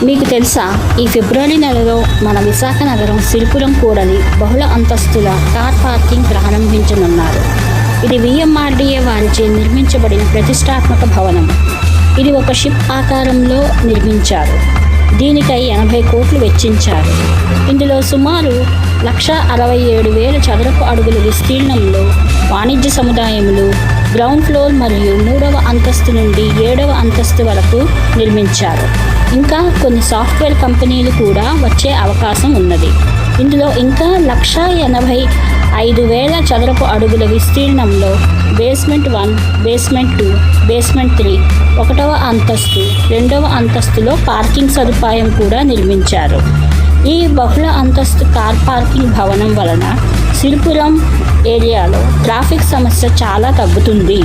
మీకు తెలుసా, ఈ ఫిబ్రవరి నెలలో మన విశాఖ నగరం సిరిపురం కూడలి బహుళ అంతస్తుల కార్ పార్కింగ్ ప్రారంభించనున్నారు. ఇది VMRDA వారిచే నిర్మించబడిన ప్రతిష్టాత్మక భవనం. ఇది ఒక షిప్ ఆకారంలో నిర్మించారు. దీనికై 80 కోట్లు వెచ్చించారు. ఇందులో సుమారు 1,67,000 చదరపు అడుగుల విస్తీర్ణంలో వాణిజ్య సముదాయములు గ్రౌండ్ ఫ్లోర్ మరియు 3వ అంతస్తు నుండి 7వ అంతస్తు వరకు నిర్మించారు. ఇంకా కొన్ని సాఫ్ట్వేర్ కంపెనీలు కూడా వచ్చే అవకాశం ఉన్నది. ఇందులో ఇంకా 1,85,000 చదరపు అడుగుల విస్తీర్ణంలో బేస్మెంట్ 1, బేస్మెంట్ 2, బేస్మెంట్ 3, 1వ అంతస్తు, 2వ అంతస్తులో పార్కింగ్ సదుపాయం కూడా నిర్మించారు. ఈ బహుళ అంతస్తు కార్ పార్కింగ్ భవనం వలన సిరిపురం ఏరియాలో ట్రాఫిక్ సమస్య చాలా తగ్గుతుంది.